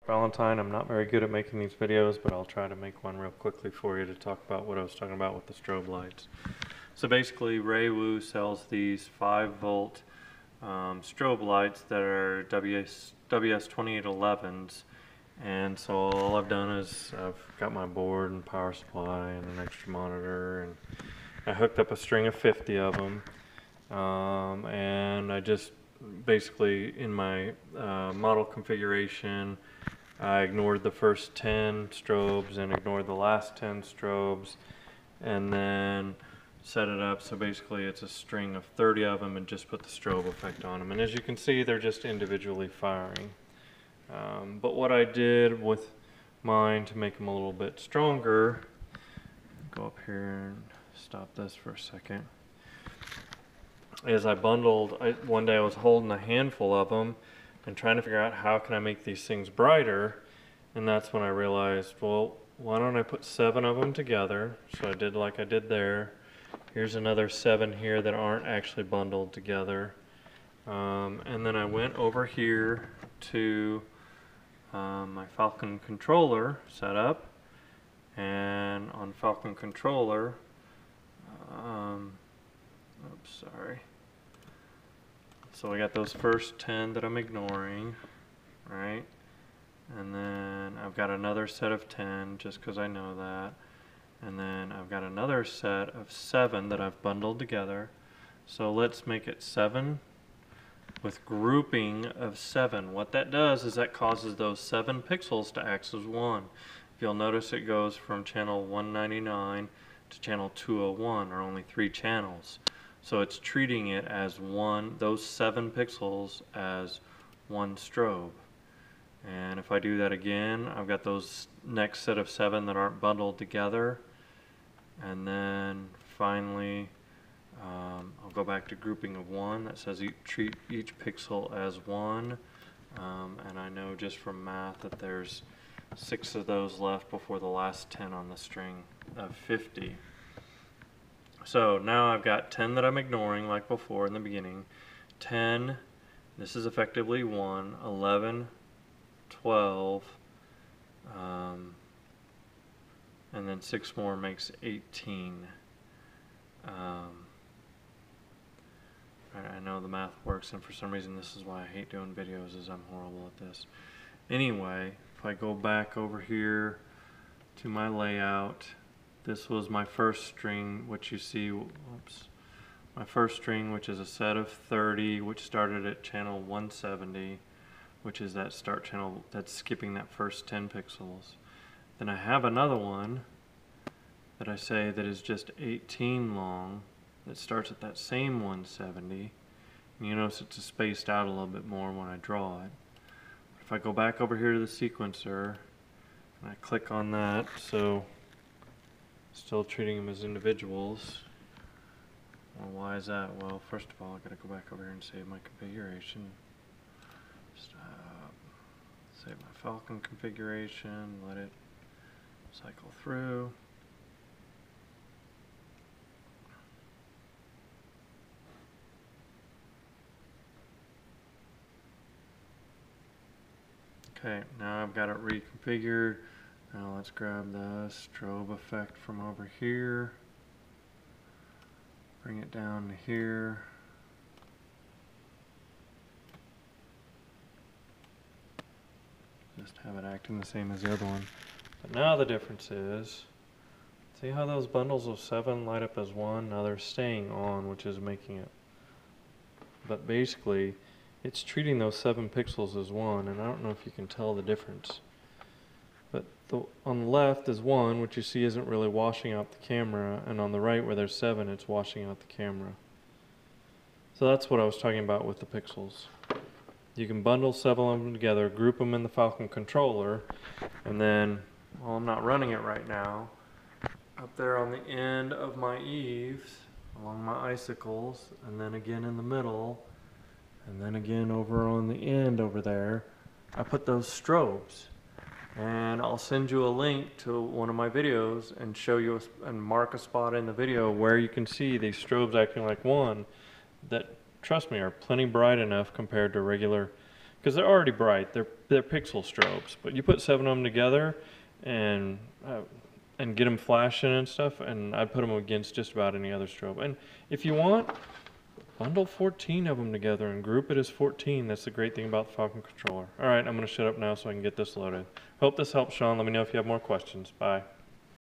Valentine. I'm not very good at making these videos, but I'll try to make one real quickly for you to talk about what I was talking about with the strobe lights. So basically, Ray Wu sells these 5-volt strobe lights that are WS2811s, and so all I've done is I've got my board and power supply and an extra monitor, and I hooked up a string of 50 of them, and I just basically in my model configuration I ignored the first 10 strobes and ignored the last 10 strobes, and then set it up so basically it's a string of 30 of them and just put the strobe effect on them. And as you can see, they're just individually firing. But what I did with mine to make them a little bit stronger, go up here and stop this for a second, is I bundled, one day I was holding a handful of them and trying to figure out how can I make these things brighter, and that's when I realized, well, why don't I put 7 of them together? So I did like I did there. Here's another 7 here that aren't actually bundled together. And then I went over here to my Falcon controller setup, and on Falcon controller, oops, sorry. So I got those first 10 that I'm ignoring, right? And then I've got another set of 10 just because I know that. And then I've got another set of 7 that I've bundled together. So let's make it 7 with grouping of 7. What that does is that causes those 7 pixels to act as one. If you'll notice, it goes from channel 199 to channel 201, or only 3 channels. So it's treating it as one, those 7 pixels as one strobe. And if I do that again, I've got those next set of 7 that aren't bundled together. And then finally, I'll go back to grouping of 1 that says treat each pixel as 1. And I know just from math that there's 6 of those left before the last 10 on the string of 50. So now I've got 10 that I'm ignoring like before in the beginning. 10, this is effectively 1, 11, 12, and then 6 more makes 18. I know the math works, and for some reason this is why I hate doing videos, is I'm horrible at this. Anyway, if I go back over here to my layout, this was my first string, which you see, oops, my first string, which is a set of 30, which started at channel 170, which is that start channel that's skipping that first 10 pixels. Then I have another one that I say that is just 18 long, that starts at that same 170. And you notice it's spaced out a little bit more when I draw it. If I go back over here to the sequencer, and I click on that, so still treating them as individuals. Well, why is that? Well, first of all, I gotta go back over here and save my configuration. Stop. Save my Falcon configuration, let it cycle through. Okay, now I've got it reconfigured. Now let's grab the strobe effect from over here, bring it down to here. Just have it acting the same as the other one. But now the difference is, see how those bundles of 7 light up as 1? Now they're staying on, which is making it. But basically, it's treating those 7 pixels as 1, and I don't know if you can tell the difference. But on the left is 1, which you see isn't really washing out the camera, and on the right where there's 7, it's washing out the camera. So that's what I was talking about with the pixels. You can bundle 7 of them together, group them in the Falcon controller, and then, well, I'm not running it right now, up there on the end of my eaves, along my icicles, and then again in the middle, and then again over on the end over there, I put those strobes. And I'll send you a link to one of my videos and show you and mark a spot in the video where you can see these strobes acting like one that, trust me, are plenty bright enough compared to regular because they're already bright. They're pixel strobes, but you put 7 of them together and get them flashing and stuff, and I'd put them against just about any other strobe. And if you want, bundle 14 of them together and group it as 14. That's the great thing about the Falcon controller. All right, I'm going to shut up now so I can get this loaded. Hope this helps, Sean. Let me know if you have more questions. Bye.